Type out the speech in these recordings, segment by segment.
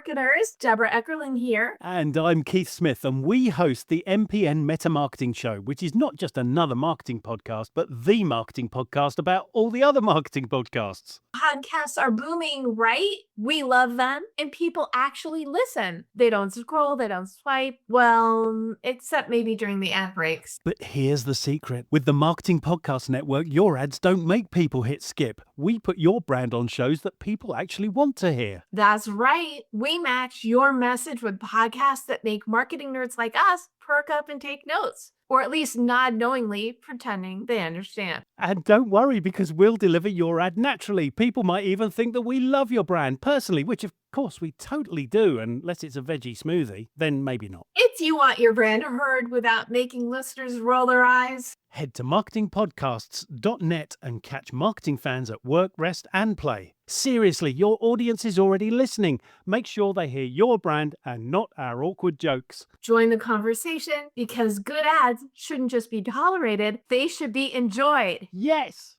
marketers. Deborah Eckerlin here. And I'm Keith Smith, and we host the MPN Meta Marketing Show, which is not just another marketing podcast, but the marketing podcast about all the other marketing podcasts. Podcasts are booming, right? We love them, and people actually listen. They don't scroll, they don't swipe. Well, except maybe during the ad breaks. But here's the secret. With the Marketing Podcast Network, your ads don't make people hit skip. We put your brand on shows that people actually want to hear. That's right. We match your message with podcasts that make marketing nerds like us perk up and take notes, or at least nod knowingly, pretending they understand. And don't worry, because we'll deliver your ad naturally. People might even think that we love your brand personally, which of course we totally do, unless it's a veggie smoothie, then maybe not. If you want your brand heard without making listeners roll their eyes, Head to marketingpodcasts.net and catch marketing fans at work, rest, and play. Seriously, your audience is already listening. Make sure they hear your brand and not our awkward jokes. join the conversation because good ads shouldn't just be tolerated, they should be enjoyed. Yes!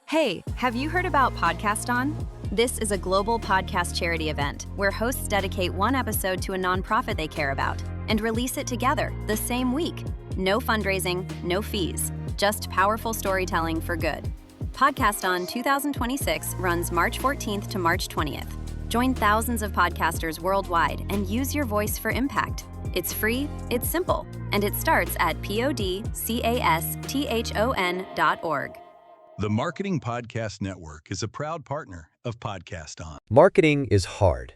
Hey, have you heard about Podcast On? This is a global podcast charity event where hosts dedicate one episode to a nonprofit they care about and release it together the same week. No fundraising, no fees, just powerful storytelling for good. Podcast On 2026 runs March 14th to March 20th. Join thousands of podcasters worldwide and use your voice for impact. It's free, it's simple, and it starts at podcaston.org. The Marketing Podcast Network is a proud partner of Podcast On. Marketing is hard.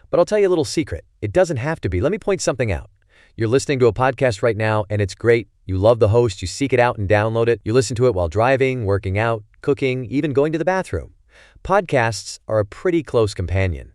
But I'll tell you a little secret. It doesn't have to be. Let me point something out. You're listening to a podcast right now, and it's great. You love the host. You seek it out and download it. You listen to it while driving, working out, cooking, even going to the bathroom. Podcasts are a pretty close companion.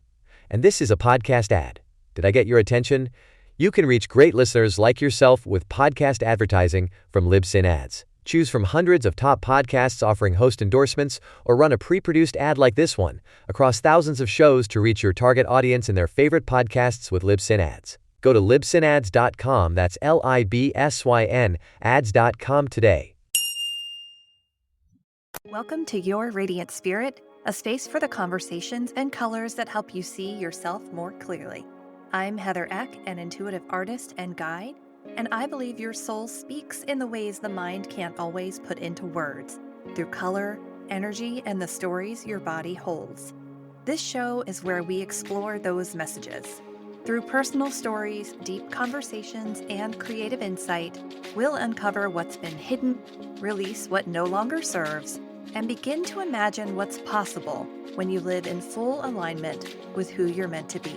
And this is a podcast ad. Did I get your attention? You can reach great listeners like yourself with podcast advertising from Libsyn Ads. Choose from hundreds of top podcasts offering host endorsements, or run a pre-produced ad like this one across thousands of shows to reach your target audience in their favorite podcasts with Libsyn Ads. Go to libsynads.com, that's Libsyn, ads.com today. Welcome to Your Radiant Spirit, a space for the conversations and colors that help you see yourself more clearly. I'm Heather Eck, an intuitive artist and guide, and I believe your soul speaks in the ways the mind can't always put into words, through color, energy, and the stories your body holds. This show is where we explore those messages. Through personal stories, deep conversations, and creative insight, we'll uncover what's been hidden, release what no longer serves, and begin to imagine what's possible when you live in full alignment with who you're meant to be.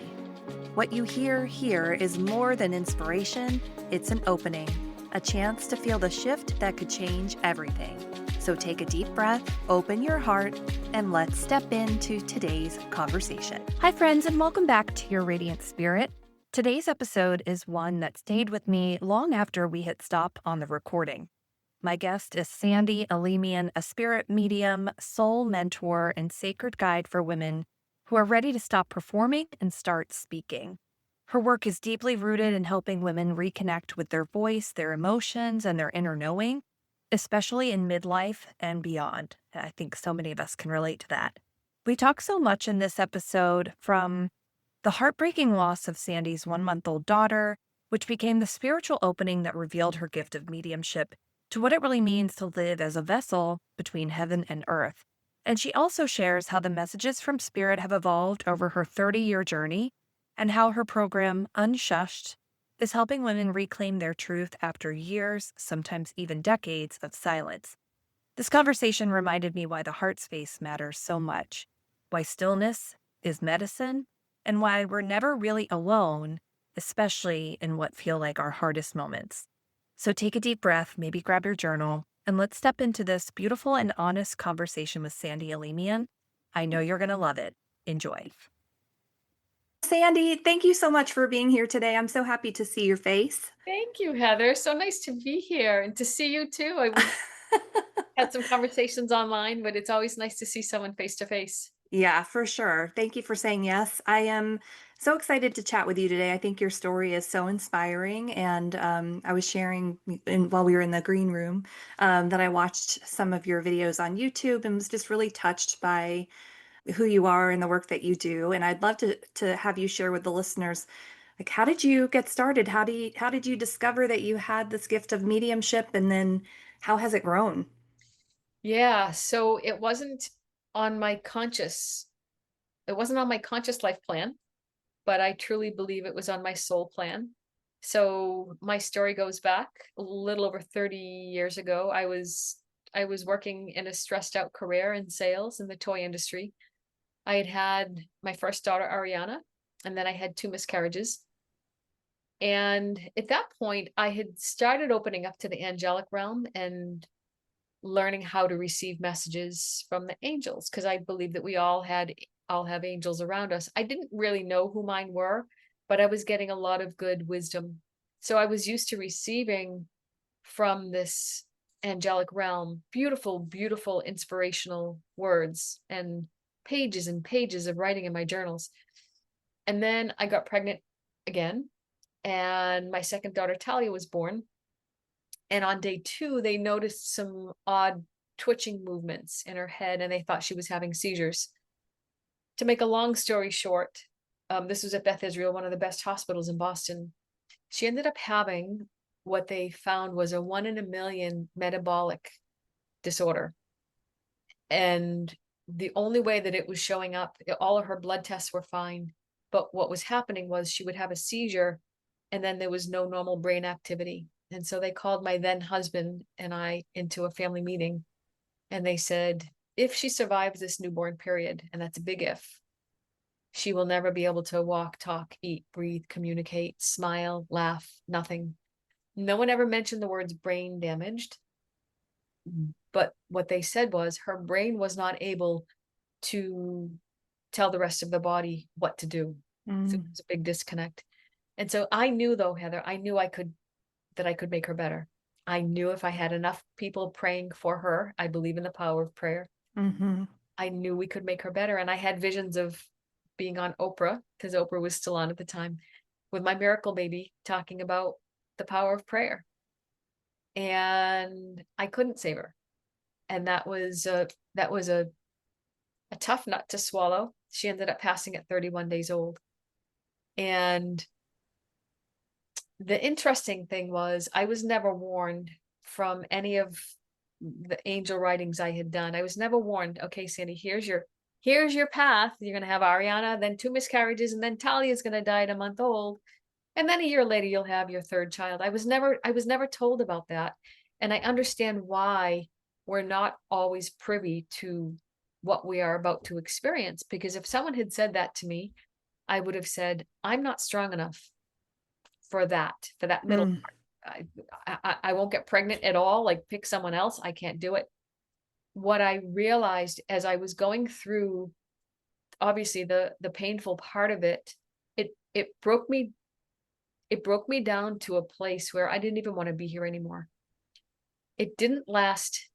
What you hear here is more than inspiration, it's an opening, a chance to feel the shift that could change everything. So take a deep breath, open your heart, and let's step into today's conversation. Hi, friends, and welcome back to Your Radiant Spirit. Today's episode is one that stayed with me long after we hit stop on the recording. My guest is Sandy Alemian, a spirit medium, soul mentor, and sacred guide for women who are ready to stop performing and start speaking. Her work is deeply rooted in helping women reconnect with their voice, their emotions, and their inner knowing, especially in midlife and beyond. I think so many of us can relate to that. We talk so much in this episode, from the heartbreaking loss of Sandy's 1-month-old daughter, which became the spiritual opening that revealed her gift of mediumship, to what it really means to live as a vessel between heaven and earth. And she also shares how the messages from Spirit have evolved over her 30-year journey, and how her program, Unshushed, is helping women reclaim their truth after years, sometimes even decades, of silence. This conversation reminded me why the heart space matters so much, why stillness is medicine, and why we're never really alone, especially in what feel like our hardest moments. So take a deep breath, maybe grab your journal, and let's step into this beautiful and honest conversation with Sandy Alemian. I know you're going to love it. Enjoy. Sandy, thank you so much for being here today. I'm so happy to see your face. Thank you, Heather. So nice to be here and to see you too. Had some conversations online, but it's always nice to see someone face to face. Yeah, for sure. Thank you for saying yes. I am so excited to chat with you today. I think your story is so inspiring. And I was sharing while we were in the green room that I watched some of your videos on YouTube and was just really touched by who you are and the work that you do. And I'd love to have you share with the listeners, like, how did you get started? How did you discover that you had this gift of mediumship, and then how has it grown? Yeah, so it wasn't on my conscious life plan, but I truly believe it was on my soul plan. So my story goes back a little over 30 years ago. I was working in a stressed out career in sales in the toy industry. I had had my first daughter, Ariana, and then I had 2 miscarriages. And at that point, I had started opening up to the angelic realm and learning how to receive messages from the angels, because I believe that we all have angels around us. I didn't really know who mine were, but I was getting a lot of good wisdom. So I was used to receiving from this angelic realm beautiful, beautiful inspirational words and pages of writing in my journals. And then I got pregnant again, and my second daughter, Talia, was born. And on day 2, they noticed some odd twitching movements in her head, and they thought she was having seizures. To make a long story short, this was at Beth Israel, one of the best hospitals in Boston. She ended up having what they found was a 1 in a million metabolic disorder. And the only way that it was showing up, all of her blood tests were fine. But what was happening was she would have a seizure, and then there was no normal brain activity. And so they called my then husband and I into a family meeting, and they said, if she survives this newborn period, and that's a big if, she will never be able to walk, talk, eat, breathe, communicate, smile, laugh, nothing. No one ever mentioned the words brain damaged. But what they said was her brain was not able to tell the rest of the body what to do. So it was a big disconnect. And so I knew, though, Heather, I knew that I could make her better. I knew if I had enough people praying for her, I believe in the power of prayer. Mm-hmm. I knew we could make her better. And I had visions of being on Oprah, because Oprah was still on at the time, with my miracle baby, talking about the power of prayer. And I couldn't save her. And that was a tough nut to swallow. She ended up passing at 31 days old. And the interesting thing was, I was never warned from any of the angel writings I had done. I was never warned, okay, Sandy, here's your path. You're going to have Ariana, then 2 miscarriages, and then Talia's going to die at a month old. And then a year later, you'll have your 3rd child. I was never told about that. And I understand why we're not always privy to what we are about to experience. Because if someone had said that to me, I would have said, I'm not strong enough for that middle part. I won't get pregnant at all. Like, pick someone else. I can't do it. What I realized as I was going through, obviously the painful part of it, it broke me down to a place where I didn't even want to be here anymore. It didn't last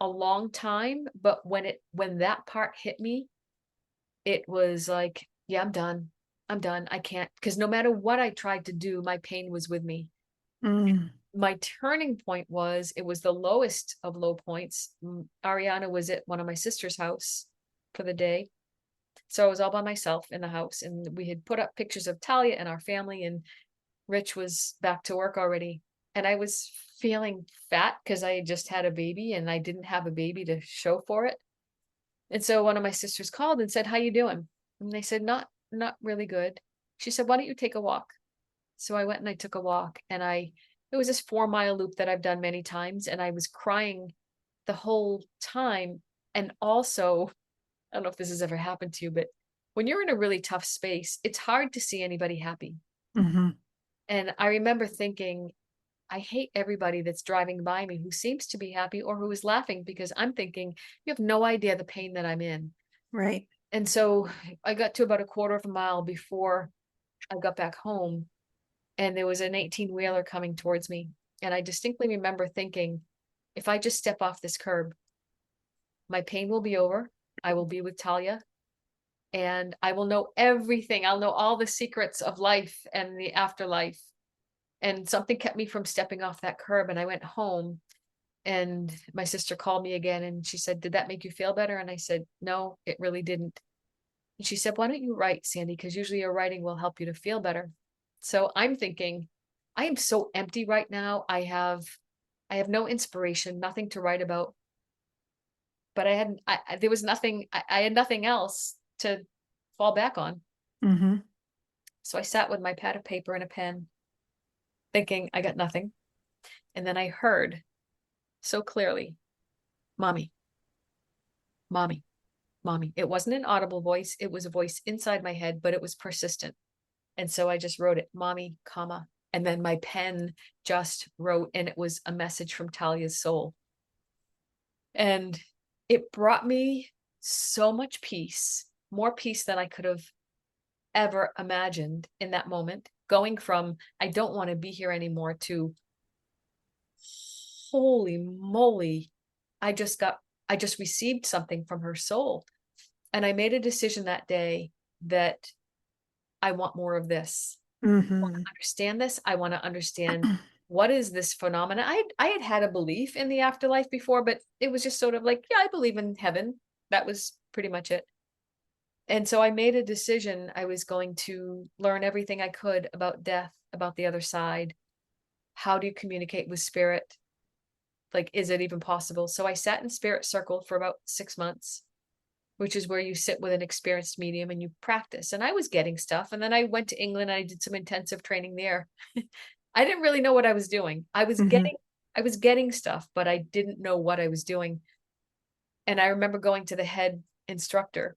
a long time, but when that part hit me, it was like, yeah, I'm done. I can't, because no matter what I tried to do, my pain was with me. My turning point was, it was the lowest of low points. Ariana was at one of my sister's house for the day. So I was all by myself in the house, and we had put up pictures of Talia and our family, and Rich was back to work already. And I was feeling fat because I had just had a baby and I didn't have a baby to show for it. And so one of my sisters called and said, how you doing? And they said, not really good. She said, why don't you take a walk? So I went and I took a walk, and it was this 4-mile loop that I've done many times. And I was crying the whole time. And also, I don't know if this has ever happened to you, but when you're in a really tough space, it's hard to see anybody happy. And I remember thinking, I hate everybody that's driving by me who seems to be happy or who is laughing, because I'm thinking, you have no idea the pain that I'm in. Right. And so I got to about a quarter of a mile before I got back home, and there was an 18-wheeler coming towards me. And I distinctly remember thinking, if I just step off this curb, my pain will be over. I will be with Talia, and I will know everything. I'll know all the secrets of life and the afterlife. And something kept me from stepping off that curb. And I went home, And my sister called me again and she said, "Did that make you feel better?" And I said, "No, it really didn't." And she said, "Why don't you write, Sandy? Because usually your writing will help you to feel better." So I'm thinking, I am so empty right now. I have no inspiration, nothing to write about. But there was nothing, I had nothing else to fall back on. Mm-hmm. So I sat with my pad of paper and a pen, thinking I got nothing. And then I heard so clearly, "Mommy, mommy, mommy." It wasn't an audible voice. It was a voice inside my head, but it was persistent. And so I just wrote it, "Mommy, comma." And then my pen just wrote, and it was a message from Talia's soul. And it brought me so much peace, more peace than I could have ever imagined in that moment. Going from, I don't want to be here anymore, to, holy moly, I just received something from her soul. And I made a decision that day that I want more of this. Mm-hmm. Understand this. I want to understand, what is this phenomena. I had had a belief in the afterlife before, but it was just sort of like, yeah, I believe in heaven. That was pretty much it. And so I made a decision. I was going to learn everything I could about death, about the other side. How do you communicate with spirit? Like, is it even possible? So I sat in spirit circle for about 6 months, which is where you sit with an experienced medium and you practice. And I was getting stuff. And then I went to England and I did some intensive training there. I didn't really know what I was doing. Mm-hmm. I was getting stuff, but I didn't know what I was doing. And I remember going to the head instructor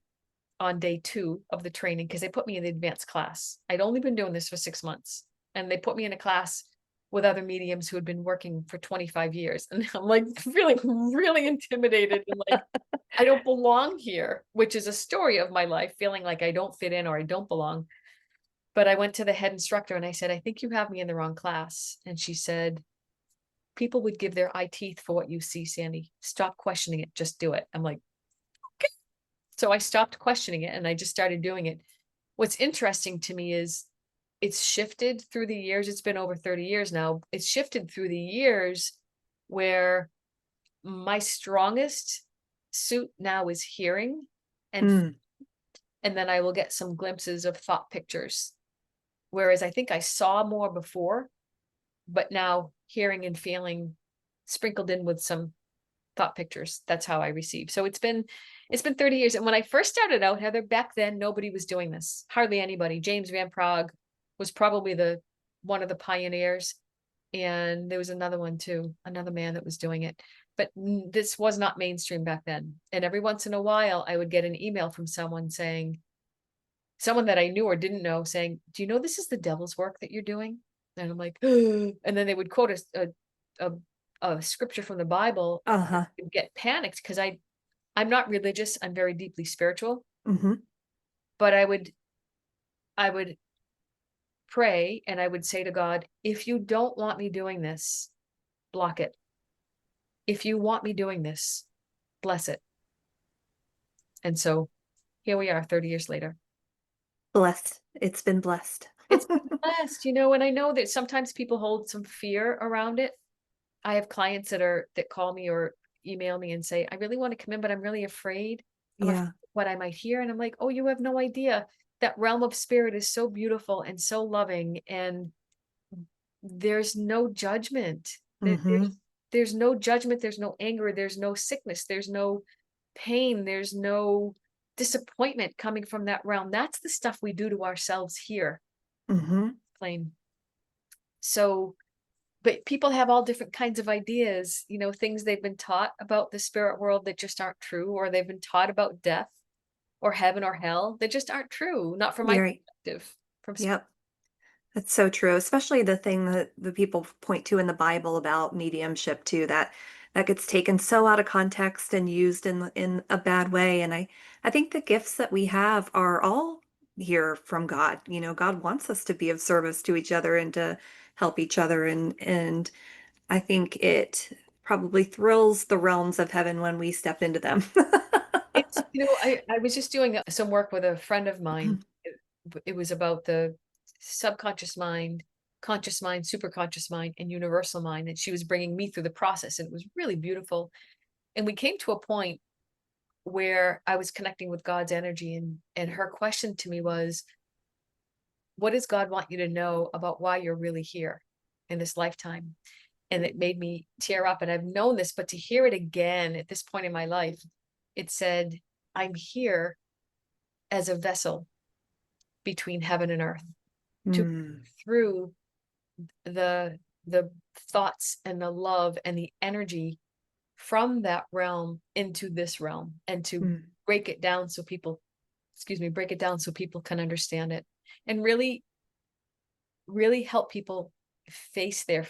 on day 2 of the training, because they put me in the advanced class. I'd only been doing this for 6 months, and they put me in a class with other mediums who had been working for 25 years. And I'm like feeling really intimidated and like, I don't belong here, which is a story of my life, feeling like I don't fit in or I don't belong. But I went to the head instructor and I said, "I think you have me in the wrong class." And she said, "People would give their eye teeth for what you see, Sandy. Stop questioning it. Just do it." I'm like, okay. So I stopped questioning it and I just started doing it. What's interesting to me is it's shifted through the years. It's been over 30 years now. It's shifted through the years where my strongest suit now is hearing, and Mm. and then I will get some glimpses of thought pictures. Whereas I think I saw more before, but now hearing and feeling sprinkled in with some thought pictures. That's how I receive. So it's been 30 years. And when I first started out, Heather, back then nobody was doing this. Hardly anybody. James Van Prague was probably the one of the pioneers. And there was another one too, another man that was doing it. But this was not mainstream back then. And every once in a while, I would get an email from someone saying, someone that I knew or didn't know, saying, "Do you know this is the devil's work that you're doing?" And I'm like, and then they would quote a scripture from the Bible. Uh-huh. And get panicked because I'm not religious. I'm very deeply spiritual, Mm-hmm. but I would pray and I would say to God, "If you don't want me doing this, block it. If you want me doing this, bless it." And so here we are 30 years later. Blessed. It's been blessed. It's blessed, and I know that sometimes people hold some fear around it. I have clients that call me or email me and say, "I really want to come in, but I'm really afraid. I'm afraid Yeah. of what I might hear." And I'm like, "Oh, you have no idea. That realm of spirit is so beautiful and so loving, and there's no judgment. Mm-hmm. There's no judgment, there's no anger, there's no sickness, there's no pain, there's no disappointment coming from that realm. That's the stuff we do to ourselves here." Mm-hmm. Plain. So, but people have all different kinds of ideas, things they've been taught about the spirit world that just aren't true, or they've been taught about death or heaven or hell that just aren't true, not from my You're right. perspective. Yep. That's so true, especially the thing that the people point to in the Bible about mediumship too, that gets taken so out of context and used in a bad way. And I think the gifts that we have are all here from God. God wants us to be of service to each other and to help each other. And I think it probably thrills the realms of heaven when we step into them. I was just doing some work with a friend of mine. It was about the subconscious mind conscious mind, super conscious mind, and universal mind. And she was bringing me through the process. And it was really beautiful. And we came to a point where I was connecting with God's energy. And her question to me was, what does God want you to know about why you're really here in this lifetime? And it made me tear up. And I've known this, but to hear it again at this point in my life, it said, I'm here as a vessel between heaven and earth to through the thoughts and the love and the energy from that realm into this realm, and to break it down so people, break it down so people can understand it, and really, really help people face their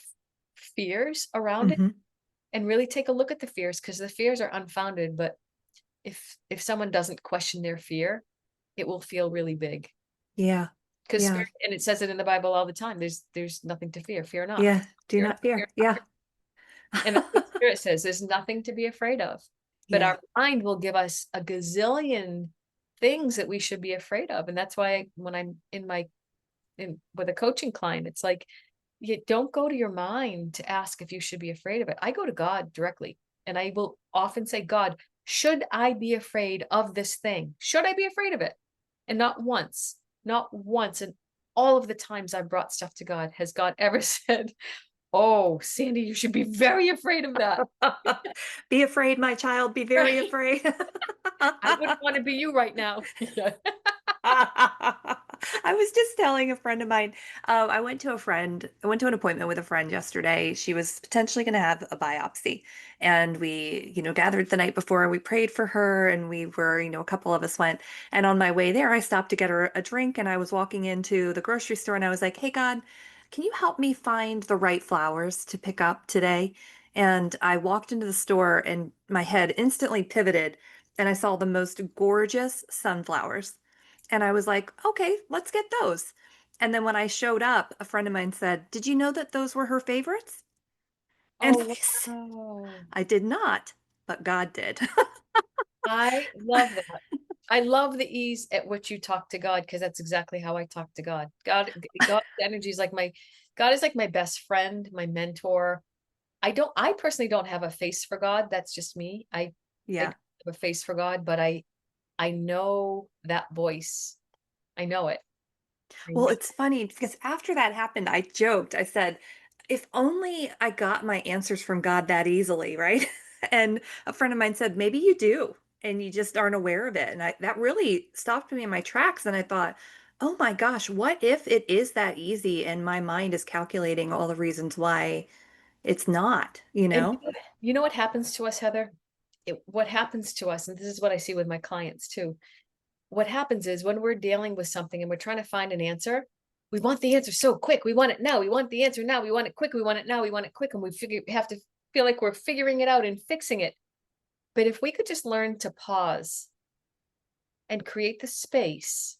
fears around it, and really take a look at the fears, because the fears are unfounded. But if someone doesn't question their fear, it will feel really big. Yeah. Because Yeah. and it says it in the Bible all the time. There's nothing to fear. Fear not. Yeah. Do not fear. Yeah. And the Holy Spirit says there's nothing to be afraid of. But Yeah. our mind will give us a gazillion things that we should be afraid of. And that's why when I'm with a coaching client, it's like, you don't go to your mind to ask if you should be afraid of it. I go to God directly. And I will often say, God, should I be afraid of this thing? Should I be afraid of it? And not once. And all of the times I've brought stuff to God, has God ever said, oh, Sandy, you should be very afraid of that. Be afraid, my child. Be very Right. afraid. I wouldn't want to be you right now. I was just telling a friend of mine, I went to an appointment with a friend yesterday. She was potentially going to have a biopsy. And we, gathered the night before and we prayed for her, and we were, a couple of us went. And on my way there, I stopped to get her a drink, and I was walking into the grocery store and I was like, hey, God, can you help me find the right flowers to pick up today? And I walked into the store and my head instantly pivoted, and I saw the most gorgeous sunflowers. And I was like, okay, let's get those. And then when I showed up, a friend of mine said, did you know that those were her favorites? And Oh, wow. I did not, but God did. I love that. I love the ease at which you talk to God, because that's exactly how I talk to God. God's energy is God is like my best friend, my mentor. I personally don't have a face for God. That's just me. I Yeah. have a face for God, but I know that voice. I know it. Well, it's funny because after that happened, I joked. I said, if only I got my answers from God that easily, right? And a friend of mine said, maybe you do, and you just aren't aware of it. And that really stopped me in my tracks. And I thought, oh my gosh, what if it is that easy and my mind is calculating all the reasons why it's not, you And know? you know what happens to us, Heather? What happens to us, and this is what I see with my clients too. What happens is when we're dealing with something and we're trying to find an answer, we want the answer so quick. We want it now. We want the answer now. We want it quick. We want it now. We want it quick. And we have to feel like we're figuring it out and fixing it. But if we could just learn to pause and create the space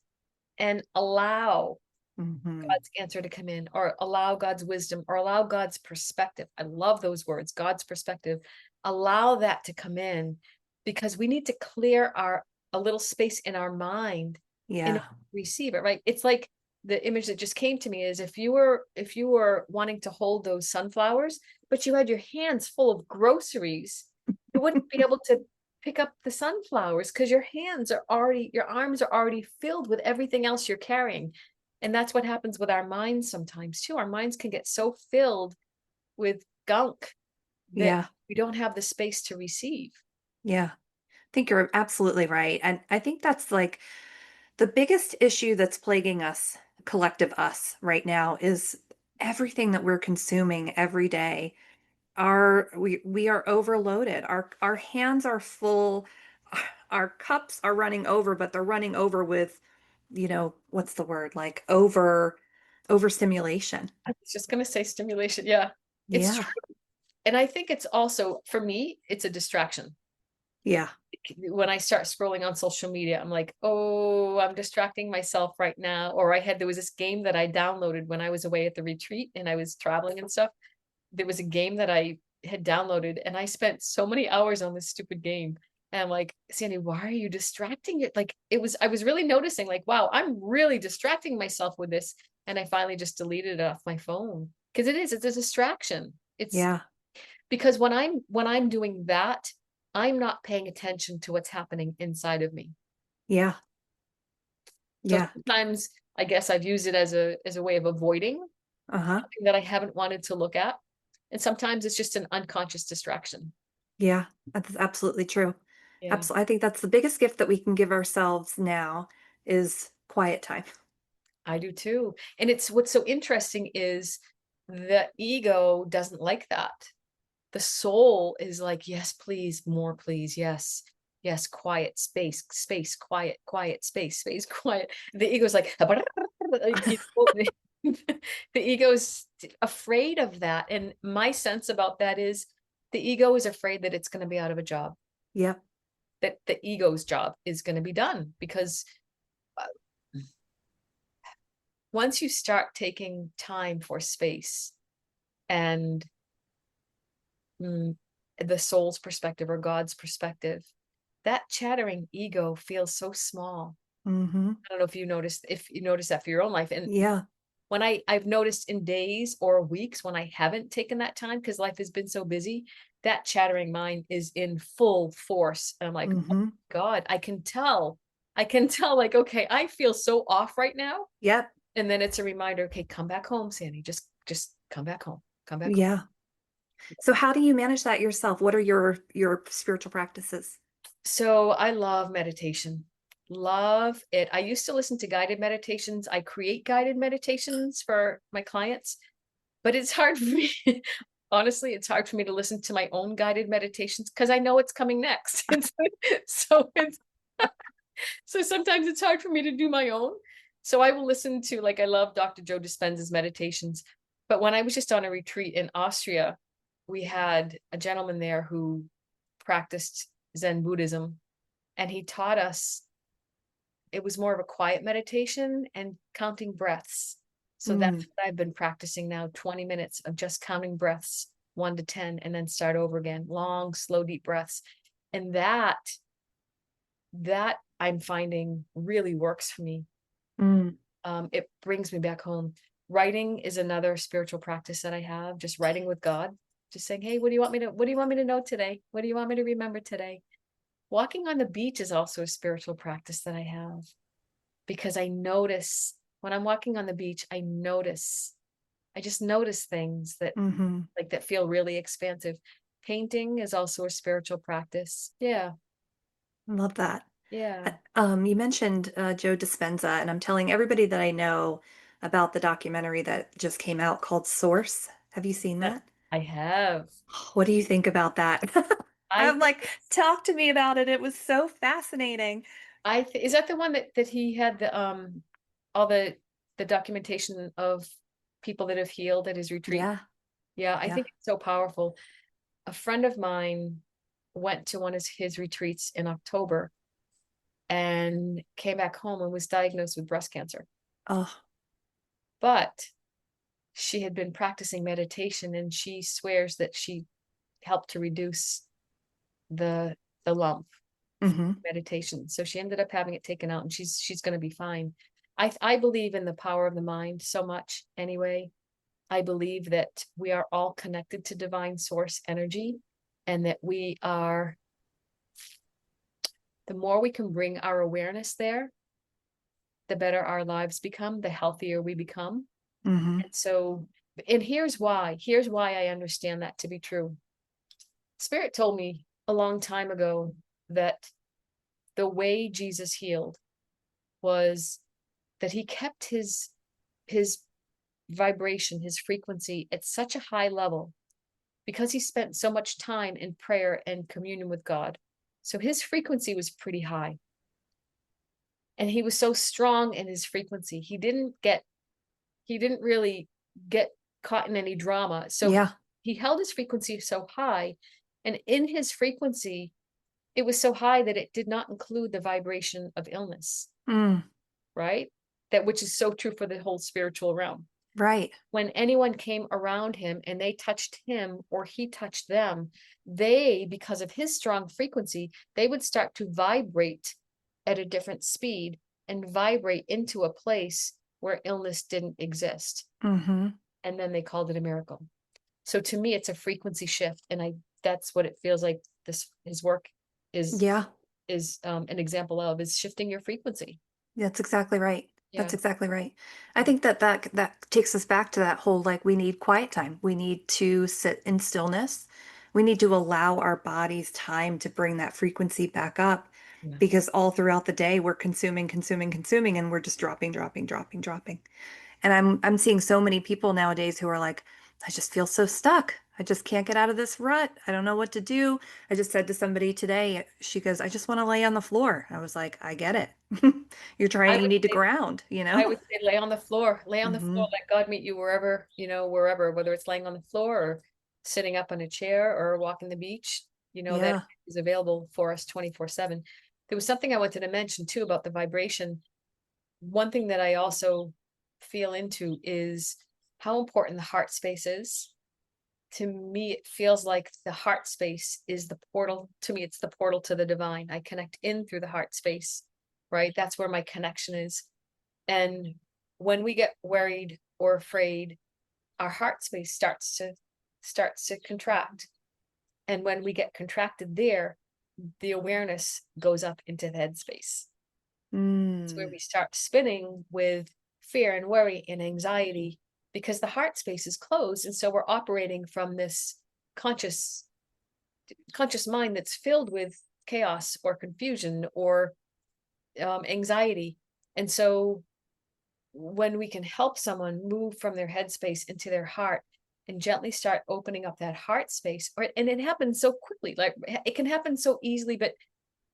and allow God's answer to come in, or allow God's wisdom, or allow God's perspective. I love those words, God's perspective. Allow that to come in, because we need to clear a little space in our mind in Yeah. order to receive it, right? It's like the image that just came to me is if you were wanting to hold those sunflowers, but you had your hands full of groceries, you wouldn't be able to pick up the sunflowers because your arms are already filled with everything else you're carrying. And that's what happens with our minds sometimes too. Our minds can get so filled with gunk that Yeah. we don't have the space to receive. Yeah. I think you're absolutely right. And I think that's like the biggest issue that's plaguing us, collective us right now, is everything that we're consuming every day. We are overloaded. Our hands are full. Our cups are running over, but they're running over with, what's the word? Like overstimulation. I was just going to say stimulation. Yeah, it's Yeah. true. And I think it's also, for me, it's a distraction. Yeah. When I start scrolling on social media, I'm like, oh, I'm distracting myself right now. Or there was this game that I downloaded when I was away at the retreat and I was traveling and stuff. There was a game that I had downloaded and I spent so many hours on this stupid game. And I'm like, Sandy, why are you distracting it? Like I was really noticing like, wow, I'm really distracting myself with this. And I finally just deleted it off my phone because it's a distraction. It's Yeah. because when I'm doing that, I'm not paying attention to what's happening inside of me. Yeah. So Yeah. sometimes I guess I've used it as a way of avoiding Uh-huh. something that I haven't wanted to look at. And sometimes it's just an unconscious distraction. Yeah. That's absolutely true. Yeah, Absolutely. I think that's the biggest gift that we can give ourselves now is quiet time. I do too. And it's what's so interesting is the ego doesn't like that. The soul is like, yes, please, more, please. Yes, yes, quiet, space, space, quiet, quiet, space, space, quiet. The ego's like, you know, the ego's afraid of that. And my sense about that is the ego is afraid that it's going to be out of a job, Yep. that the ego's job is going to be done because once you start taking time for space and the soul's perspective or God's perspective, that chattering ego feels so small. Mm-hmm. I don't know if you notice that for your own life. And Yeah. when I've noticed in days or weeks when I haven't taken that time because life has been so busy, that chattering mind is in full force. And I'm like, oh Mm-hmm. God, I can tell like, okay, I feel so off right now. Yep. And then it's a reminder, okay, come back home, Sandy. Just come back home. Come back home. Yeah. So how do you manage that yourself? What are your spiritual practices? So I love meditation. Love it. I used to listen to guided meditations. I create guided meditations for my clients, but it's hard for me. Honestly, it's hard for me to listen to my own guided meditations because I know it's coming next. So it's so sometimes it's hard for me to do my own. So I will listen to, like, I love Dr. Joe Dispenza's meditations. But when I was just on a retreat in Austria, we had a gentleman there who practiced Zen Buddhism, and he taught us, it was more of a quiet meditation and counting breaths. So that's what I've been practicing now, 20 minutes of just counting breaths, 1 to 10, and then start over again. Long, slow, deep breaths. And that I'm finding really works for me. Mm. It brings me back home. Writing is another spiritual practice that I have, just writing with God, just saying, hey, what do you want me to know today? What do you want me to remember today? Walking on the beach is also a spiritual practice that I have, because I notice when I'm walking on the beach, I just notice things that Mm-hmm. like that feel really expansive. Painting is also a spiritual practice. Yeah. Love that. Yeah. You mentioned Joe Dispenza, and I'm telling everybody that I know about the documentary that just came out called Source. Have you seen that? I have. What do you think about that? I I'm like, talk to me about it. It was so fascinating. is that the one that he had the all the documentation of people that have healed at his retreat? Yeah. Yeah, I Yeah. think it's so powerful. A friend of mine went to one of his retreats in October and came back home and was diagnosed with breast cancer. Oh. But she had been practicing meditation, and she swears that she helped to reduce the lump Mm-hmm. meditation. So she ended up having it taken out, and she's going to be fine. I believe in the power of the mind so much anyway. I believe that we are all connected to divine source energy, and that the more we can bring our awareness there, the better our lives become, the healthier we become. Mm-hmm. And so, and here's why I understand that to be true. Spirit told me a long time ago that the way Jesus healed was that he kept his vibration, his frequency at such a high level because he spent so much time in prayer and communion with God. So his frequency was pretty high. And he was so strong in his frequency. He didn't really get caught in any drama. So Yeah. he held his frequency so high, and in his frequency, it was so high that it did not include the vibration of illness, Mm. right? That which is so true for the whole spiritual realm. Right. When anyone came around him and they touched him or he touched them, they, because of his strong frequency, they would start to vibrate at a different speed and vibrate into a place where illness didn't exist. Mm-hmm. And then they called it a miracle. So to me, it's a frequency shift. And that's what it feels like his work is Yeah, an example of, is shifting your frequency. that's exactly right. That's Yeah. exactly right. I think that takes us back to that whole, like, we need quiet time. We need to sit in stillness. We need to allow our bodies time to bring that frequency back up, Yeah. because all throughout the day we're consuming, consuming, consuming, and we're just dropping, dropping, dropping, dropping. And I'm seeing so many people nowadays who are like, I just feel so stuck. I just can't get out of this rut. I don't know what to do. I just said to somebody today, she goes, I just want to lay on the floor. I was like, I get it. I You would need to say ground, you I know? would say lay on the floor, Hmm. let God meet you wherever, wherever, whether it's laying on the floor or sitting up on a chair or walking the beach, that Yeah. is available for us 24/7. There was something I wanted to mention too about the vibration. One thing that I also feel into is how important the heart space is. To me, it feels like the heart space is the portal. To me, it's the portal to the divine. I connect in through the heart space, right? That's where my connection is. And when we get worried or afraid, our heart space starts to contract. And when we get contracted there, the awareness goes up into the head space. It's where Mm. we start spinning with fear and worry and anxiety, because the heart space is closed. And so we're operating from this conscious mind that's filled with chaos or confusion or anxiety. And so when we can help someone move from their headspace into their heart and gently start opening up that heart space, and it happens so quickly, like it can happen so easily, but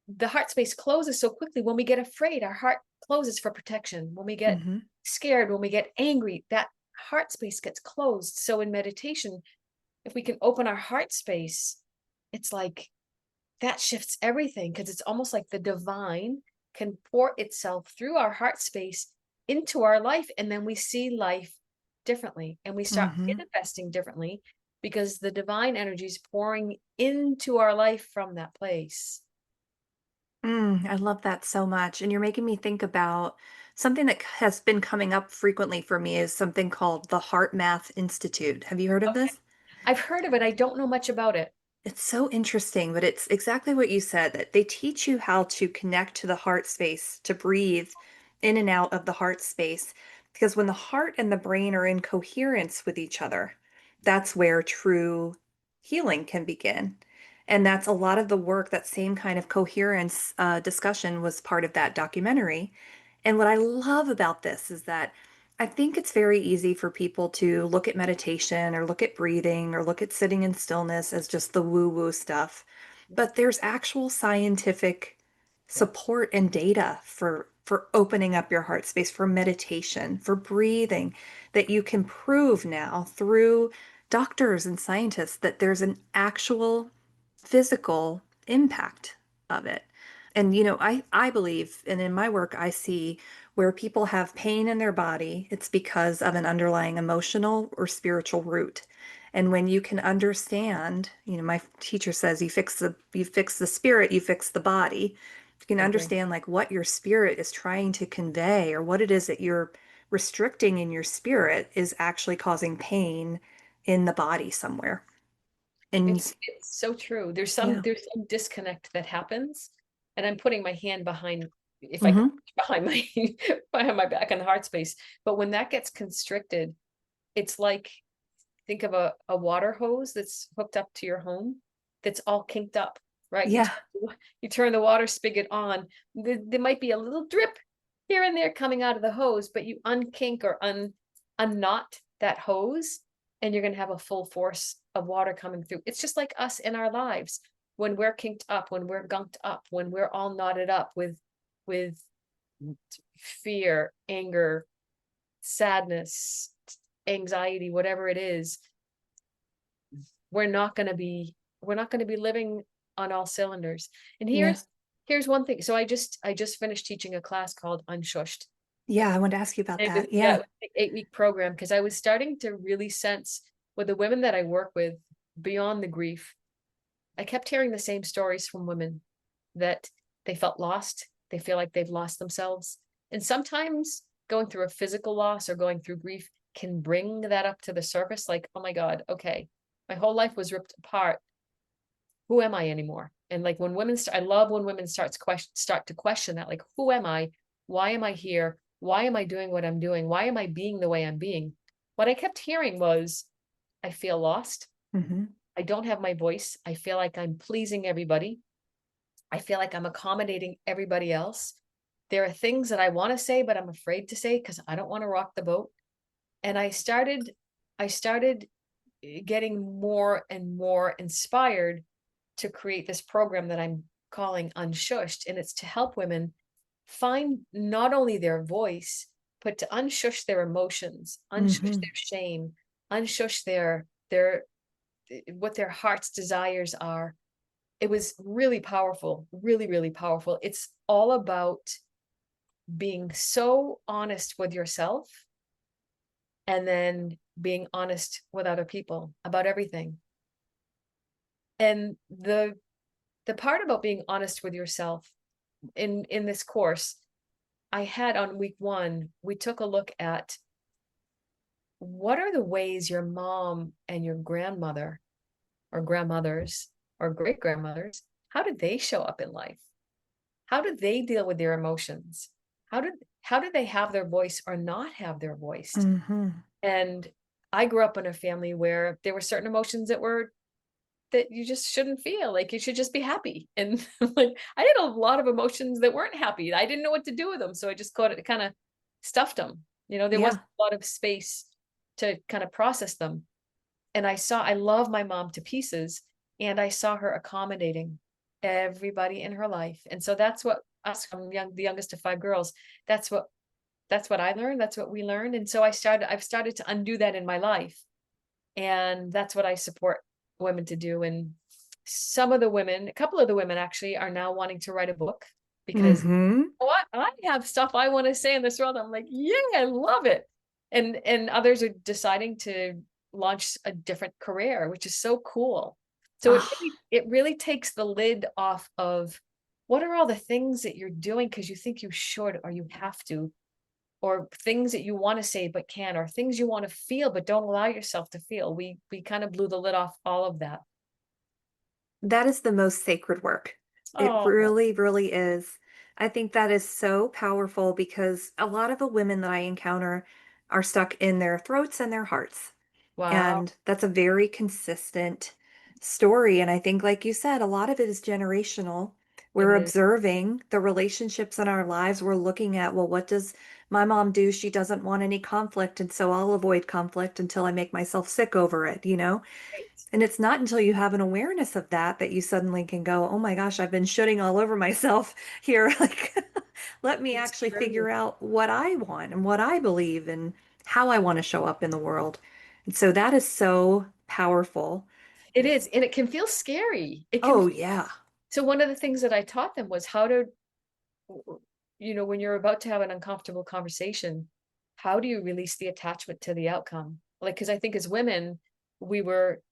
the heart space closes so quickly. When we get afraid, our heart closes for protection. When we get Hmm. scared, when we get angry, that heart space gets closed. So in meditation, if we can open our heart space, it's like that shifts everything, because it's almost like the divine can pour itself through our heart space into our life. And then we see life differently and we start Hmm. manifesting differently, because the divine energy is pouring into our life from that place. I love that so much. And you're making me think about something that has been coming up frequently for me is something called the Heart Math Institute. Have you heard of Okay. this? I've heard of it. I don't know much about it. It's so interesting, but it's exactly what you said, that they teach you how to connect to the heart space, to breathe in and out of the heart space. Because when the heart and the brain are in coherence with each other, that's where true healing can begin. And that's a lot of the work, that same kind of coherence discussion was part of that documentary. And what I love about this is that I think it's very easy for people to look at meditation or look at breathing or look at sitting in stillness as just the woo-woo stuff. But there's actual scientific Yeah. support and data for opening up your heart space, for meditation, for breathing, that you can prove now through doctors and scientists that there's an actual physical impact of it. And I believe, and in my work I see where people have pain in their body, it's because of an underlying emotional or spiritual root. And when you can understand, my teacher says you fix the spirit, you fix the body. You can I agree. understand like what your spirit is trying to convey, or what it is that you're restricting in your spirit is actually causing pain in the body somewhere. And It's so true. There's some yeah. there's some disconnect that happens, and I'm putting my hand behind, if I could, Hmm. behind my behind my back in the heart space. But when that gets constricted, it's like, think of a water hose that's hooked up to your home, that's all kinked up, right? Yeah. You turn the water spigot on. There might be a little drip here and there coming out of the hose, but you unkink or unknot that hose, and you're going to have a full force of water coming through. It's just like us in our lives. When we're kinked up, when we're gunked up, when we're all knotted up with fear, anger, sadness, anxiety, whatever it is, we're not going to be living on all cylinders. And Yeah. here's one thing. So I just finished teaching a class called Unshushed. Yeah, I wanted to ask you about It was, that. yeah, Yeah. it was an 8-week program, because I was starting to really sense with the women that I work with, beyond the grief, I kept hearing the same stories from women, that they felt lost. They feel like they've lost themselves. And sometimes going through a physical loss or going through grief can bring that up to the surface. Like, oh my God, okay, my whole life was ripped apart. Who am I anymore? And like when women, I love when women start to question that, like, who am I? Why am I here? Why am I doing what I'm doing? Why am I being the way I'm being? What I kept hearing was, I feel lost. Mm-hmm. I don't have my voice. I feel like I'm pleasing everybody. I feel like I'm accommodating everybody else. There are things that I want to say, but I'm afraid to say because I don't want to rock the boat. And I started getting more and more inspired to create this program that I'm calling Unshushed. And it's to help women find not only their voice, but to unshush their emotions, unshush Mm-hmm. their shame, unshush what their heart's desires are. It was really powerful, really, really powerful. It's all about being so honest with yourself and then being honest with other people about everything. And the part about being honest with yourself in this course, I had on week 1, we took a look at what are the ways your mom and your grandmother or grandmothers or great grandmothers, how did they show up in life? How did they deal with their emotions? How did they have their voice or not have their voice? Mm-hmm. And I grew up in a family where there were certain emotions that you just shouldn't feel. Like you should just be happy. And like I had a lot of emotions that weren't happy. I didn't know what to do with them. So I just kind of stuffed them. There Yeah. wasn't a lot of space to kind of process them. And I love my mom to pieces, and I saw her accommodating everybody in her life. And so that's what us, from the youngest of 5 girls, that's what I learned. That's what we learned. And so I've started to undo that in my life. And that's what I support women to do. And a couple of the women actually are now wanting to write a book because Mm-hmm. what I have stuff I want to say in this world. I'm like, yeah, I love it. And others are deciding to launch a different career, which is so cool. So Ah, it really takes the lid off of what are all the things that you're doing because you think you should or you have to, or things that you want to say but can't, or things you want to feel but don't allow yourself to feel. We kind of blew the lid off all of that. that is the most sacred work. It Oh, really, really is. I think that is so powerful because a lot of the women that I encounter are stuck in their throats and their hearts. wow. And that's a very consistent story. And I think, like you said, a lot of it is generational. It We're is. observing the relationships in our lives. We're looking at, well, what does my mom do? She doesn't want any conflict. And so I'll avoid conflict until I make myself sick over it, you know? Right. And it's not until you have an awareness of that that you suddenly can go, oh my gosh, I've been shitting all over myself here. Like, let me It's actually true. figure out what I want and what I believe and how I want to show up in the world. And so that is so powerful. It is, and it can feel scary. It can. Oh, yeah. So one of the things that I taught them was how to, when you're about to have an uncomfortable conversation, how do you release the attachment to the outcome? Like, because I think as women, we were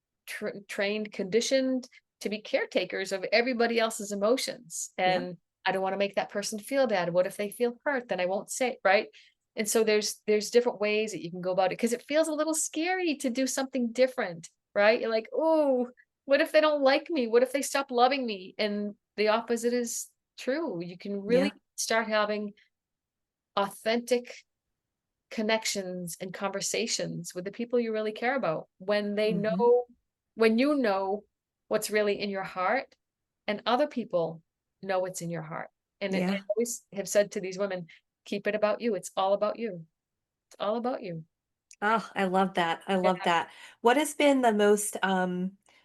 trained, conditioned to be caretakers of everybody else's emotions. Yeah. And I don't want to make that person feel bad. What if they feel hurt? Then I won't say, right? And so there's different ways that you can go about it because it feels a little scary to do something different, right? You're like, oh, what if they don't like me? What if they stop loving me? And the opposite is true. You can Yeah. really start having authentic connections and conversations with the people you really care about when Hmm. when you know what's really in your heart and other people know what's in your heart. And I Yeah. always have said to these women, keep it about you. It's all about you. It's all about you. Oh, I love that. I love Yeah. that. What has been the most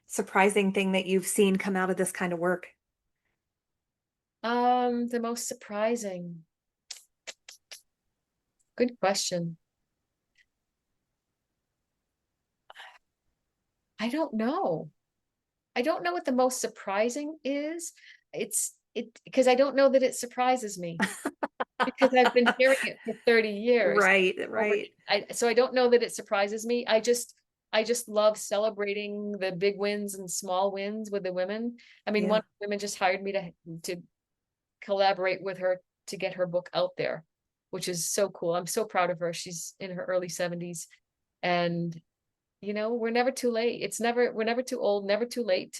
surprising thing that you've seen come out of this kind of work? The most surprising. Good question. I don't know. I don't know what the most surprising is. It because I don't know that it surprises me because I've been hearing it for 30 years. Right, Over, right. so I don't know that it surprises me. I just love celebrating the big wins and small wins with the women. I mean, one Yeah. of the women just hired me to collaborate with her to get her book out there, which is so cool. I'm so proud of her. She's in her early 70s. And, we're never too late. We're never too old, never too late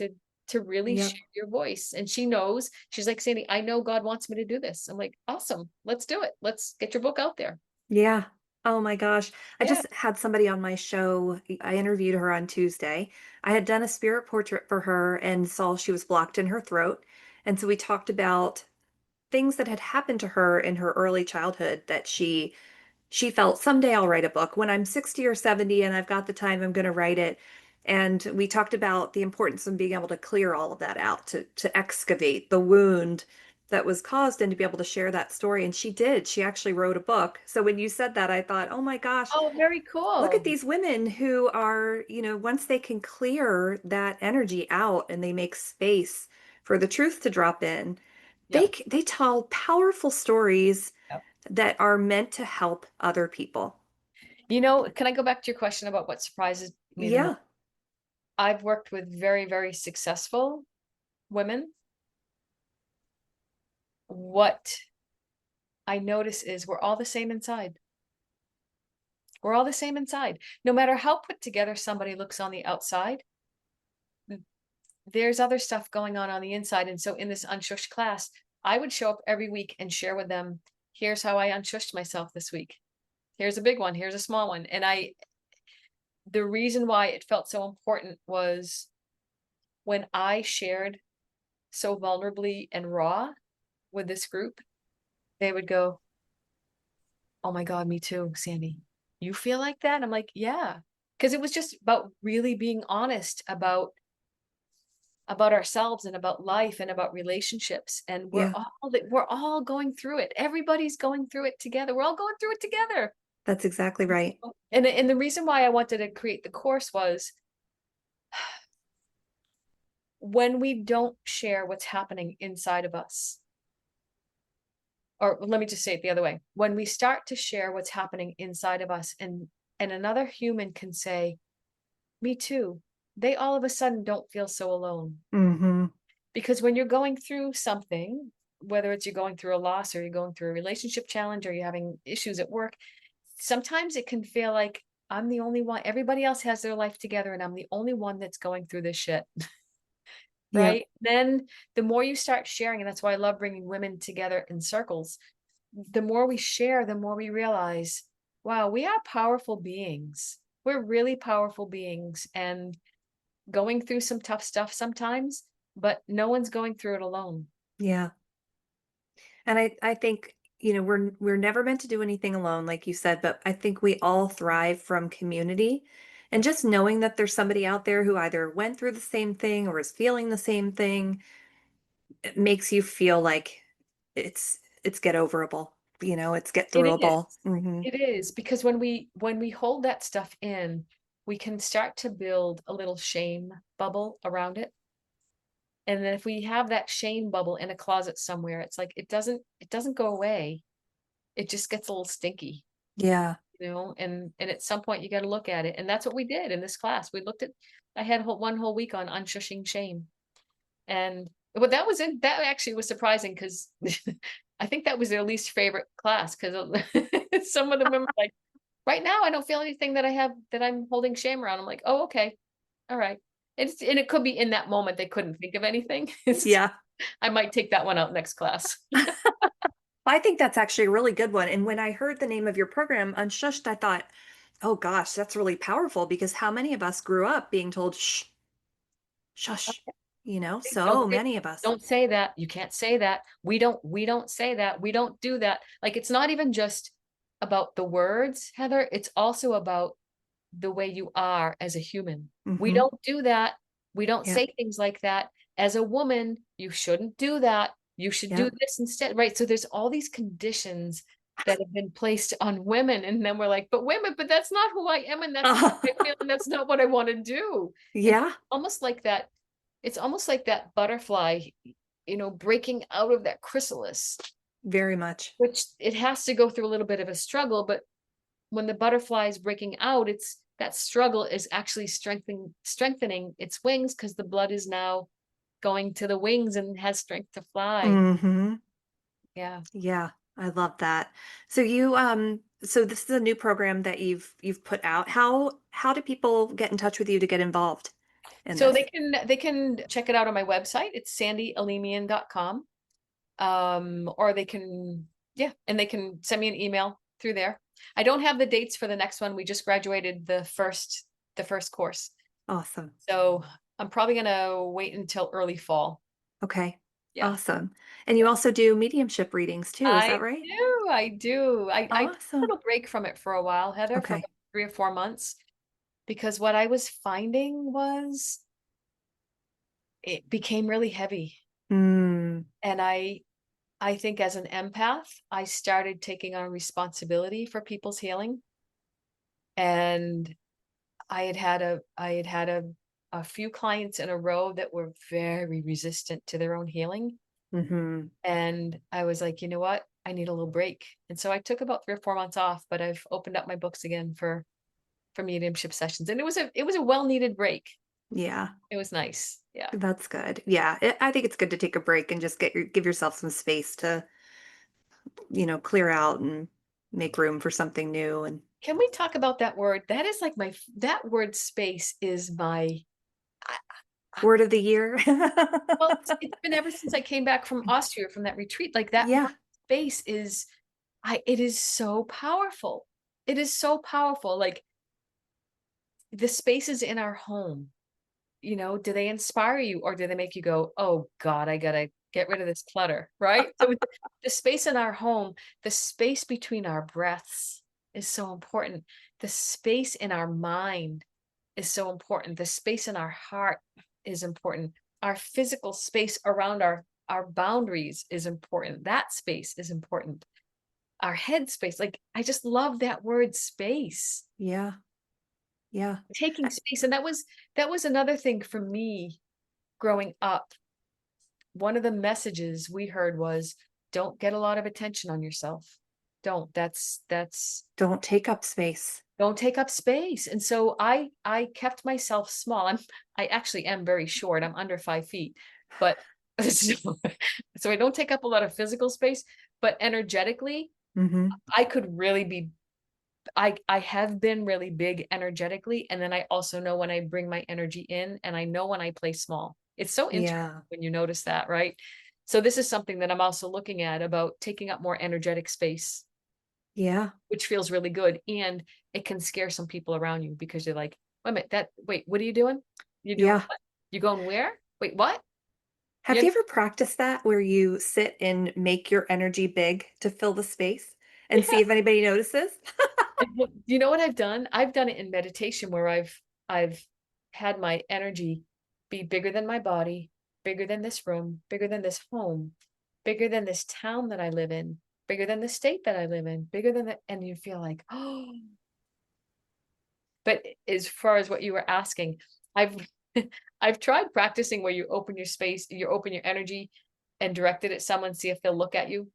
to really Yep. share your voice. And she knows, she's like, Sandy, I know God wants me to do this. I'm like, awesome. Let's do it. Let's get your book out there. Yeah. Oh my gosh. I Yeah. just had somebody on my show. I interviewed her on Tuesday. I had done a spirit portrait for her and saw she was blocked in her throat. And so we talked about things that had happened to her in her early childhood that she felt someday I'll write a book. When I'm 60 or 70 and I've got the time, I'm going to write it. And we talked about the importance of being able to clear all of that out, to excavate the wound that was caused and to be able to share that story. And she did. She actually wrote a book. So when you said that, I thought, oh my gosh, Oh, very look at cool. these women who are, once they can clear that energy out and they make space for the truth to drop in, Yeah. they tell powerful stories Yeah. that are meant to help other people. Can I go back to your question about what surprises me the most? Yeah. I've worked with very, very successful women. What I notice is we're all the same inside. We're all the same inside. No matter how put together somebody looks on the outside, there's other stuff going on the inside. And so in this unshush class, I would show up every week and share with them, here's how I unshushed myself this week. Here's a big one. Here's a small one. And the reason why it felt so important was when I shared so vulnerably and raw with this group, they would go, oh my God, me too, Sandy. You feel like that? I'm like, yeah. Because it was just about really being honest about ourselves and about life and about relationships. And Yeah. we're all going through it. Everybody's going through it together. We're all going through it together. That's exactly right. And the reason why I wanted to create the course was when we don't share what's happening inside of us, or let me just say it the other way. When we start to share what's happening inside of us and another human can say, me too, they all of a sudden don't feel so alone. Mm-hmm. Because when you're going through something, whether it's you're going through a loss or you're going through a relationship challenge or you're having issues at work, sometimes it can feel like I'm the only one. Everybody else has their life together and I'm the only one that's going through this shit. Yep. Right? Then the more you start sharing, and that's why I love bringing women together in circles, the more we share, the more we realize, wow, we are powerful beings. We're really powerful beings and going through some tough stuff sometimes, but no one's going through it alone. Yeah. And I think, we're never meant to do anything alone, like you said, but I think we all thrive from community. And just knowing that there's somebody out there who either went through the same thing or is feeling the same thing, it makes you feel like it's get overable, it's get It throughable. is. Hmm. It is because when we hold that stuff in, we can start to build a little shame bubble around it. And then if we have that shame bubble in a closet somewhere, it's like it doesn't go away. It just gets a little stinky, Yeah. and at some point you got to look at it. And that's what we did in this class. I had one whole week on unshushing shame. And what that actually was surprising because I think that was their least favorite class because some of the women were like, right now I don't feel anything that I'm holding shame around. I'm like, oh, okay. All right. And it could be in that moment they couldn't think of anything. Yeah. I might take that one out next class. I think that's actually a really good one. And when I heard the name of your program, Unshushed, I thought, oh gosh, that's really powerful because how many of us grew up being told, shh, shush, Don't so say, many of us. don't say that. You can't say that. We don't say that. We don't do that. Like it's not even just about the words, Heather. It's also about the way you are as a human. We Hmm. don't do that. We don't Yep. say things like that. As a woman, you shouldn't do that. You should do Yep. this instead, right? So there's all these conditions that have been placed on women, and then we're like, but women, but that's not who I am, and that's not what I feel, and that's not what I want to do. And Yeah, almost like that, it's almost like that butterfly, breaking out of that chrysalis, very much. which it has to go through a little bit of a struggle, but when the butterfly is breaking out, it's that struggle is actually strengthening its wings because the blood is now going to the wings and has strength to fly. Hmm. Yeah. Yeah. I love that. So so this is a new program that you've put out. How do people get in touch with you to get involved in So this? they can check it out on my website. It's sandyalemian.com. Or they can, yeah, and they can send me an email through there. I don't have the dates for the next one. We just graduated the first course. Awesome. So I'm probably gonna wait until early fall. Okay. Yeah. Awesome. And you also do mediumship readings too, is I that right? do, I do. I took a Awesome. little break from it for a while, Heather, for Okay. about 3 or 4 months, because what I was finding was it became really heavy. Mm, And I think as an empath, I started taking on responsibility for people's healing. And I had had a few clients in a row that were very resistant to their own healing. hmm. And I was like, you know what? I need a little break. And so I took about 3 or 4 months off, but I've opened up my books again for mediumship sessions. And it was a well-needed break. Yeah, It was nice. Yeah. that's good. Yeah, I think it's good to take a break and just give yourself some space to, clear out and make room for something new. And Can we talk about that word? That is like that word space is my, I, word of the year. well, it's been ever since I came back from Austria from that retreat. Like that Yeah. word space is, it is so powerful. It is so powerful. Like the spaces in our home, do they inspire you or do they make you go, oh God, I gotta get rid of this clutter, right? So the space in our home, the space between our breaths is so important. The space in our mind is so important. The space in our heart is important. Our physical space around our boundaries is important. That space is important. Our head space, like I just love that word space. Yeah. Yeah. Taking I- space. And that was another thing for me growing up. One of the messages we heard was don't get a lot of attention on yourself. Don't. That's Don't take up space. don't take up space. And so I kept myself small. I actually am very short. I'm under 5 feet, but so I don't take up a lot of physical space, but energetically, Hmm. I could really be I have been really big energetically, and then I also know when I bring my energy in, and I know when I play small. It's so interesting Yeah. when you notice that, right? So this is something that I'm also looking at about taking up more energetic space, Yeah. which feels really good, and it can scare some people around you because you're like, "Wait a minute, what are you doing? You're doing Yeah. what? You going where? Wait, what?" Have You you ever practiced that where you sit and make your energy big to fill the space and yeah. see if anybody notices? You know what I've done? I've done it in meditation where I've had my energy be bigger than my body, bigger than this room, bigger than this home, bigger than this town that I live in, bigger than the state that I live in, bigger than the, and you feel like, oh, but as far as what you were asking, I've I've tried practicing where you open your space, you open your energy and direct it at someone, see if they'll look at you.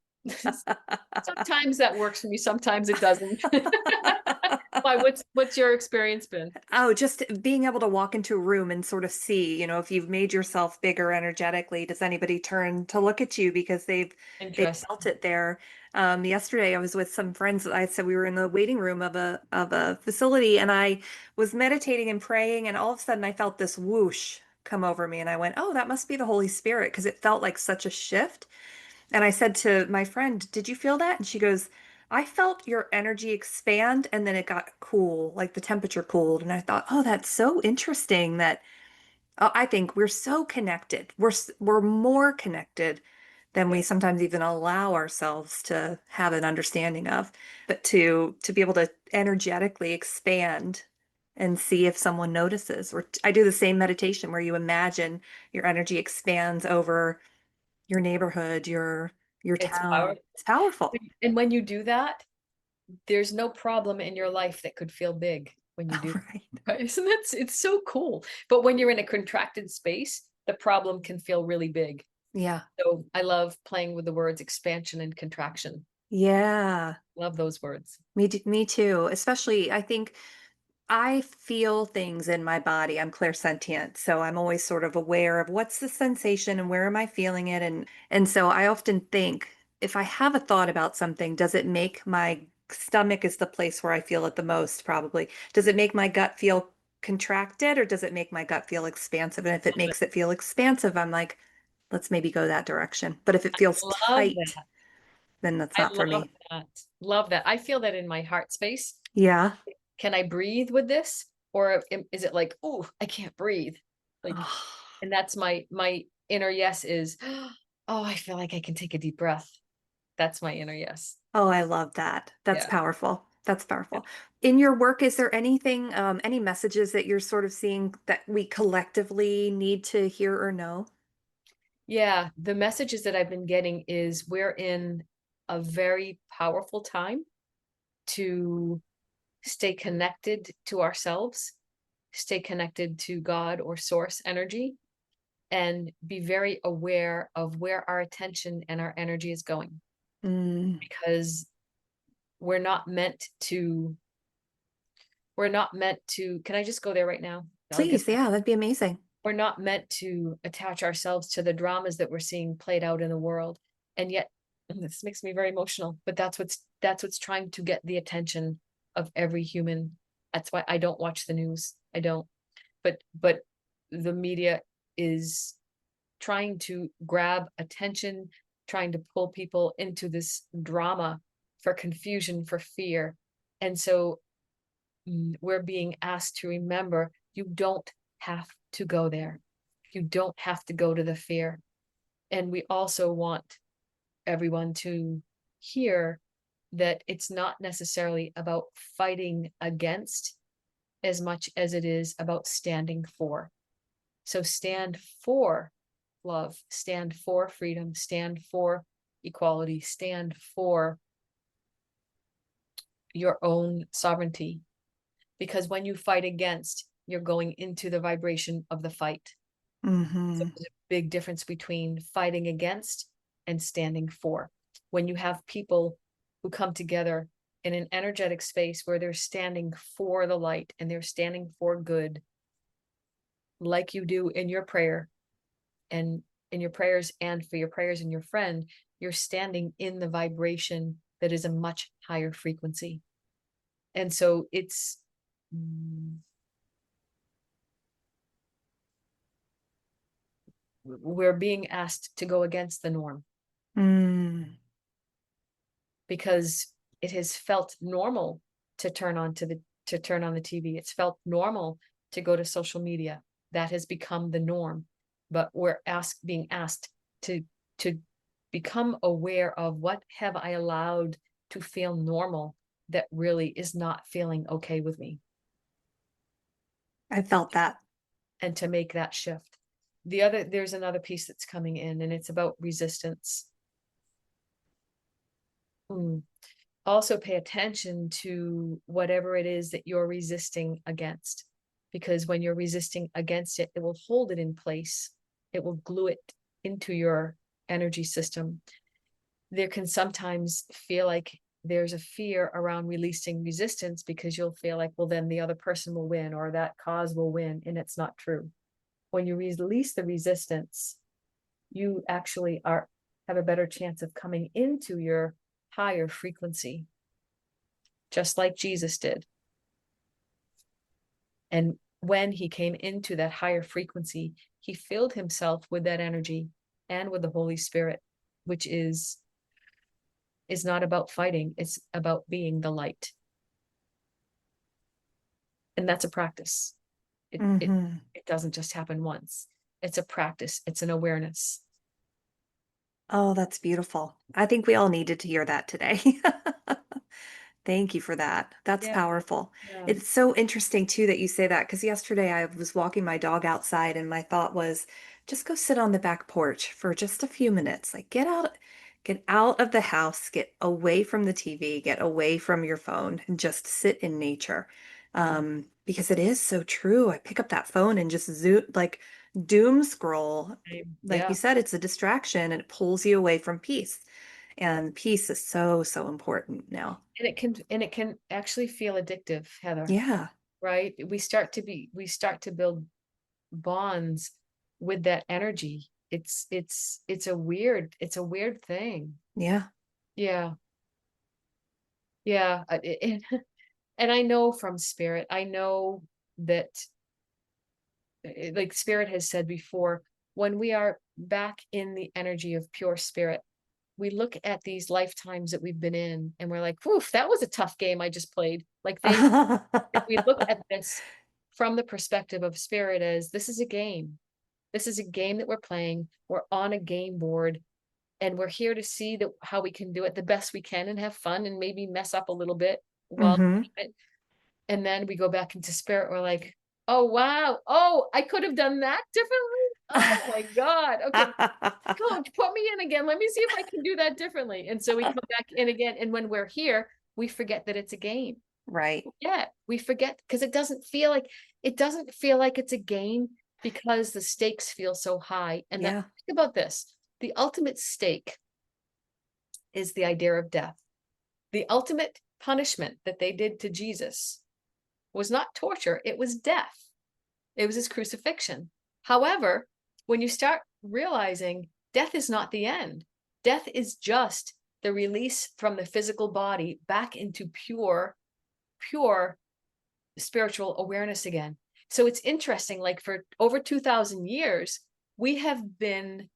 Sometimes that works for me, sometimes it doesn't. Why, what's your experience been? Oh, just being able to walk into a room and sort of see, if you've made yourself bigger energetically, does anybody turn to look at you because they've Interesting. felt it there? Yesterday I was with some friends. I said we were in the waiting room of a facility, and I was meditating and praying, and all of a sudden I felt this whoosh come over me, and I went, "Oh, that must be the Holy Spirit," because it felt like such a shift. And I said to my friend, "Did you feel that?" And she goes, "I felt your energy expand and then it got cool, like the temperature cooled." And I thought, "Oh, that's so interesting that I think we're so connected. We're more connected than Yeah, we sometimes even allow ourselves to have an understanding of. But to be able to energetically expand and see if someone notices. Or I do the same meditation where you imagine your energy expands over your neighborhood, your it's town. powerful. It's powerful. And when you do that, there's no problem in your life that could feel big when you do. Right. Right? Isn't that, it's so cool. But when you're in a contracted space, the problem can feel really big. Yeah. So I love playing with the words expansion and contraction. Yeah. Love those words. Me too. Especially, I think I feel things in my body. I'm clairsentient, so I'm always sort of aware of what's the sensation and where am I feeling it, and so I often think if I have a thought about something, does it make my stomach is the place where I feel it the most, probably. Does it make my gut feel contracted or does it make my gut feel expansive? And if it makes it feel expansive, I'm like, let's maybe go that direction. But if it feels Love tight, that. then that's I not for love me. that. Love that. I feel that in my heart space. Yeah. Can I breathe with this? Or is it like, oh, I can't breathe? Like, and that's my inner yes is, oh, I feel like I can take a deep breath. That's my inner yes. Oh, I love that. That's Yeah. powerful. That's powerful. In your work, is there anything, any messages that you're sort of seeing that we collectively need to hear or know? Yeah, the messages that I've been getting is we're in a very powerful time to stay connected to ourselves, stay connected to God or source energy, and be very aware of where our attention and our energy is going. Mm, Because we're not meant to, can I just go there right now? I'll get please, yeah, that'd be amazing. We're not meant to attach ourselves to the dramas that we're seeing played out in the world. And yet, and this makes me very emotional, but that's what's trying to get the attention of every human. That's why I don't watch the news. I don't. But the media is trying to grab attention, trying to pull people into this drama for confusion, for fear. And so we're being asked to remember you don't have to go there. You don't have to go to the fear. And we also want everyone to hear that it's not necessarily about fighting against as much as it is about standing for. So stand for love, stand for freedom, stand for equality, stand for your own sovereignty. Because when you fight against, you're going into the vibration of the fight. So Hmm. there's a big difference between fighting against and standing for. When you have people who come together in an energetic space where they're standing for the light and they're standing for good, like you do in your prayer and in your prayers and for your prayers and your friend, you're standing in the vibration that is a much higher frequency. And so it's we're being asked to go against the norm Mm, because it has felt normal to turn on the TV. It's felt normal to go to social media. That has become the norm. But we're being asked to to become aware of what have I allowed to feel normal that really is not feeling okay with me, I felt that. and to make that shift. There's another piece that's coming in, and it's about resistance. Also pay attention to whatever it is that you're resisting against, because when you're resisting against it, it will hold it in place. It will glue it into your energy system. There can sometimes feel like there's a fear around releasing resistance because you'll feel like, well, then the other person will win or that cause will win. And it's not true. When you release the resistance, you actually have a better chance of coming into your higher frequency, just like Jesus did. And when he came into that higher frequency, he filled himself with that energy and with the Holy Spirit, which is not about fighting, it's about being the light. And that's a practice. It doesn't just happen once. It's a practice, it's an awareness. Oh, that's beautiful. I think we all needed to hear that today. Thank you for that. That's Yeah. powerful. Yeah. It's so interesting too that you say that because yesterday I was walking my dog outside and my thought was just go sit on the back porch for just a few minutes. Like get out of the house, get away from the TV, get away from your phone and just sit in nature. Because it is so true. I pick up that phone and just doom scroll. Like Yeah. you said, it's a distraction and it pulls you away from peace. And peace is so, so important now. And it can actually feel addictive, Heather. Yeah. Right? We start to build bonds with that energy. It's a weird thing. Yeah. Yeah. Yeah. And I know from spirit, I know that like spirit has said before, when we are back in the energy of pure spirit, we look at these lifetimes that we've been in and we're like, woof, that was a tough game I just played. Like if we look at this from the perspective of spirit as this is a game. This is a game that we're playing. We're on a game board and we're here to see that how we can do it the best we can and have fun and maybe mess up a little bit while Hmm. and then we go back into spirit. We're like, oh wow, oh, I could have done that differently. Oh my God. Okay, coach, put me in again. Let me see if I can do that differently. And so we come back in again. And when we're here, we forget that it's a game. Right. Yeah, we forget because it doesn't feel like it's a game because the stakes feel so high. And then Yeah. think about this. The ultimate stake is the idea of death. The ultimate punishment that they did to Jesus was not torture, it was death. It was his crucifixion. However, when you start realizing death is not the end, death is just the release from the physical body back into pure spiritual awareness again. So it's interesting, like for over 2000 years, we have been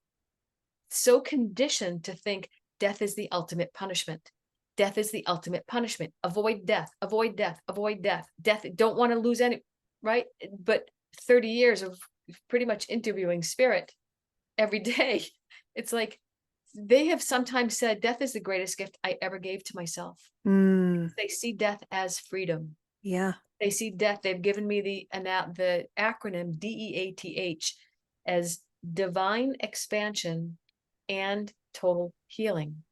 so conditioned to think death is the ultimate punishment. Death is the ultimate punishment. Avoid death, avoid death, avoid death, death. Don't want to lose any, right? But 30 years of pretty much interviewing spirit every day, it's like they have sometimes said death is the greatest gift I ever gave to myself. Mm. They see death as freedom. Yeah. They see death. They've given me the acronym DEATH as divine expansion and total healing.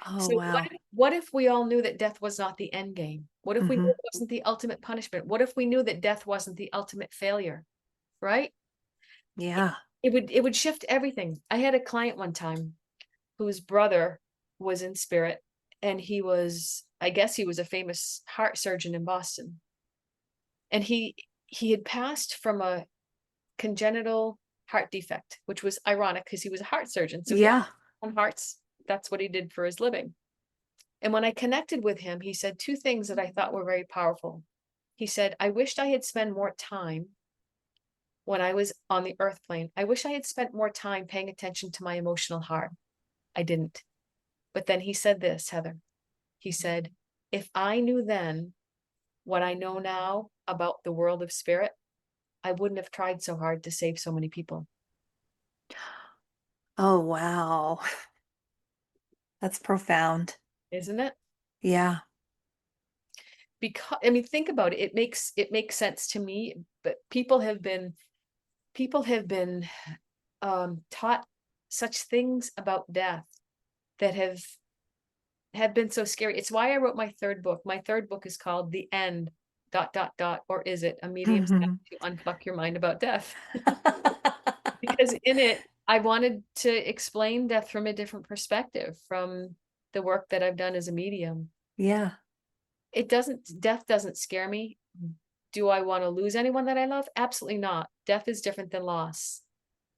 Oh, So wow. what if we all knew that death was not the end game? What if we knew Hmm. it wasn't the ultimate punishment? What if we knew that death wasn't the ultimate failure? Right? Yeah. It would shift everything. I had a client one time whose brother was in spirit, and I guess he was a famous heart surgeon in Boston. And he had passed from a congenital heart defect, which was ironic because he was a heart surgeon. So he had Yeah. on hearts. That's what he did for his living. And when I connected with him, he said two things that I thought were very powerful. He said, I wished I had spent more time when I was on the earth plane. I wish I had spent more time paying attention to my emotional heart. I didn't. But then he said this, Heather. He said, if I knew then what I know now about the world of spirit, I wouldn't have tried so hard to save so many people. Oh, wow. That's profound. Isn't it? Yeah. Because I mean, think about it. It makes sense to me, but people have been taught such things about death that have been so scary. It's why I wrote my third book. My third book is called The End, dot, dot, dot, or is it a medium's guide to unfuck your mind about death? Because in it, I wanted to explain death from a different perspective, from the work that I've done as a medium. Yeah. Death doesn't scare me. Do I want to lose anyone that I love? Absolutely not. Death is different than loss.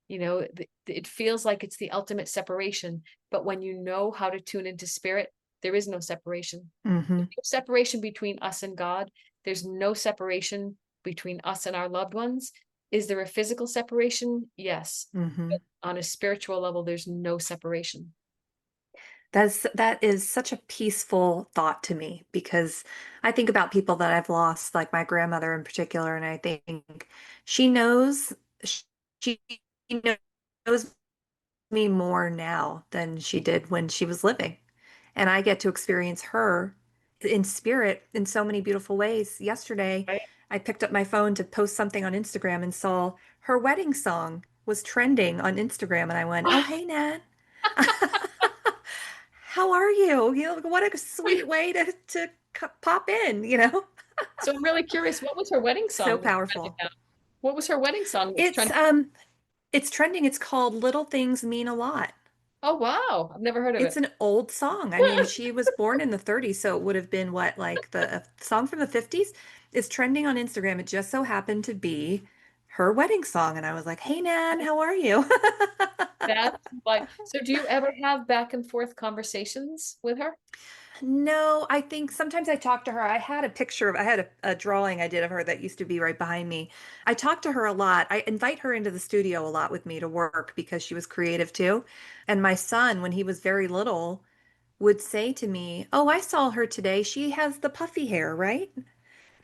It feels like it's the ultimate separation, but when you know how to tune into spirit, there is no separation. Hmm. There's no separation between us and God. There's no separation between us and our loved ones. Is there a physical separation? Yes. Hmm. But on a spiritual level, there's no separation. That is such a peaceful thought to me because I think about people that I've lost, like my grandmother in particular, and I think she knows she knows me more now than she did when she was living. And I get to experience her in spirit in so many beautiful ways. Yesterday, Right. I picked up my phone to post something on Instagram and saw her wedding song was trending on Instagram. And I went, oh, hey, Nan. How are you? What a sweet way to pop in. So I'm really curious, what was her wedding So song that's trending powerful. now? What was her wedding song that's It's trending? um it's trending. It's called Little Things Mean a Lot. Oh, wow. I've never heard of It's it. an old song. I mean, she was born in the 30s, so it would have been like the song from the 50s is trending on Instagram. It just so happened to be her wedding song. And I was like, hey, Nan, how are you? That's like, so do you ever have back and forth conversations with her? No, I think sometimes I talk to her. I had a drawing I did of her that used to be right behind me. I talk to her a lot. I invite her into the studio a lot with me to work because she was creative too. And my son, when he was very little, would say to me, oh, I saw her today. She has the puffy hair, right?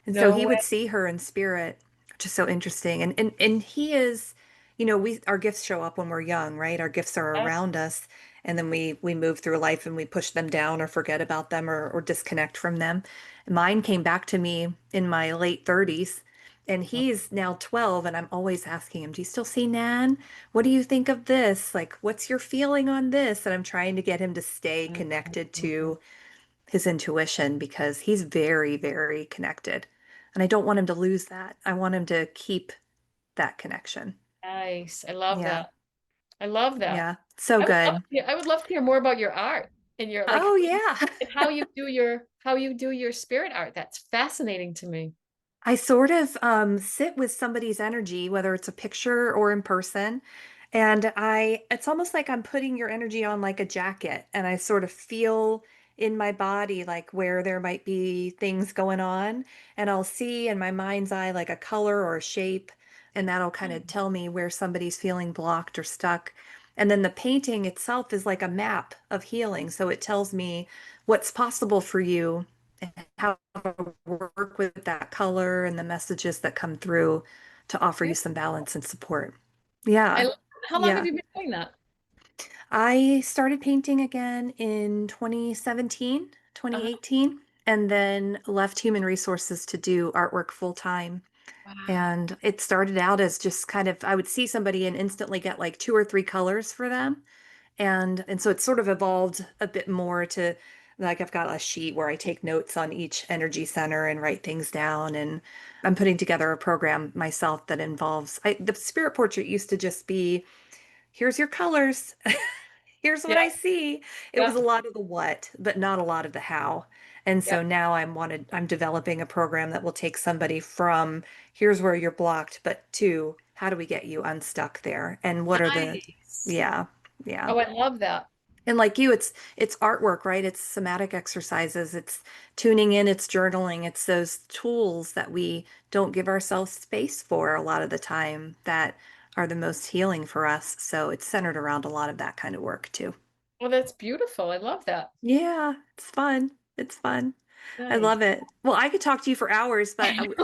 And so No he way. would see her in spirit, which is so interesting. And he is, we our gifts show up when we're young, right? Our gifts are Yeah. around us, and then we move through life and we push them down or forget about them or disconnect from them. Mine came back to me in my late 30s, and he's now 12, and I'm always asking him, "Do you still see Nan? What do you think of this? Like, what's your feeling on this?" And I'm trying to get him to stay connected to his intuition because he's very, very connected. And I don't want him to lose that. I want him to keep that connection. Nice. I love Yeah. that. I love that. Yeah. So good. I would love to hear more about your art and your like Oh, yeah. and how you do your spirit art. That's fascinating to me. I sort of sit with somebody's energy, whether it's a picture or in person. And it's almost like I'm putting your energy on like a jacket, and I sort of feel in my body like where there might be things going on. And I'll see in my mind's eye like a color or a shape, and that'll kind of tell me where somebody's feeling blocked or stuck. And then the painting itself is like a map of healing. So it tells me what's possible for you and how to work with that color and the messages that come through to offer you some balance and support. I Yeah. love, how long have Yeah. you been doing that? I started painting again in 2017, Uh-huh. 2018, and then left human resources to do artwork full time. Wow. And it started out as just kind of, I would see somebody and instantly get like two or three colors for them. And so it's sort of evolved a bit more to like I've got a sheet where I take notes on each energy center and write things down. And I'm putting together a program myself that involves the spirit portrait used to just be here's your colors. Here's what Yeah, I see. It was yeah, a lot of the what, but not a lot of the how. And yeah. so now I'm developing a program that will take somebody from here's where you're blocked, but to how do we get you unstuck there? And what are the Nice. yeah, yeah. Oh, I love that. And like you, it's artwork, right? It's somatic exercises, it's tuning in, it's journaling, it's those tools that we don't give ourselves space for a lot of the time that are the most healing for us. So it's centered around a lot of that kind of work too. Well, that's beautiful. I love that. Yeah, it's fun. It's fun. I Nice. love it. Well, I could talk to you for hours, but I feel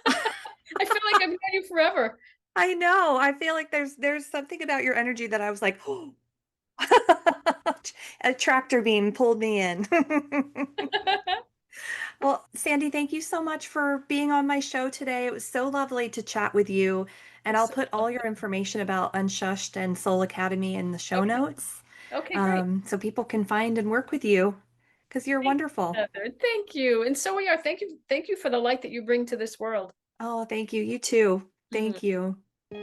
like I've known you forever. I know. I feel like there's something about your energy that I was like, a tractor beam pulled me in. Well, Sandy, thank you so much for being on my show today. It was so lovely to chat with you. And I'll So put all your information about Unshushed and Soul Academy in the show okay. notes, Okay, great. so people can find and work with you because you're Thank you, wonderful. Heather. Thank you. And so we are. Thank you. Thank you for the light that you bring to this world. Oh, thank you. You too. Mm. Thank you.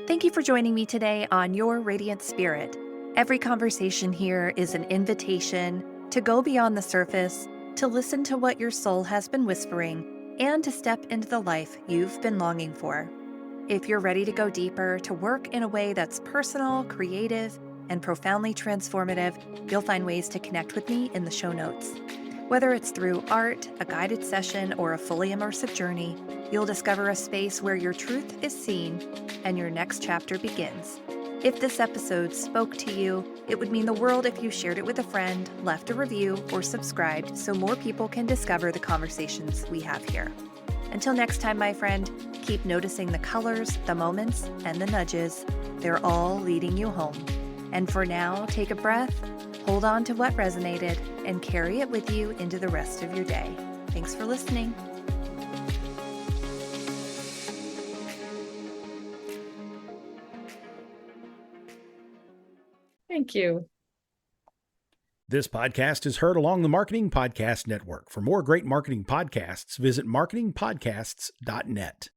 Thank you for joining me today on Your Radiant Spirit. Every conversation here is an invitation to go beyond the surface, to listen to what your soul has been whispering, and to step into the life you've been longing for. If you're ready to go deeper, to work in a way that's personal, creative, and profoundly transformative, you'll find ways to connect with me in the show notes. Whether it's through art, a guided session, or a fully immersive journey, you'll discover a space where your truth is seen and your next chapter begins. If this episode spoke to you, it would mean the world if you shared it with a friend, left a review, or subscribed so more people can discover the conversations we have here. Until next time, my friend, keep noticing the colors, the moments, and the nudges. They're all leading you home. And for now, take a breath, hold on to what resonated, and carry it with you into the rest of your day. Thanks for listening. Thank you. This podcast is heard along the Marketing Podcast Network. For more great marketing podcasts, visit marketingpodcasts.net.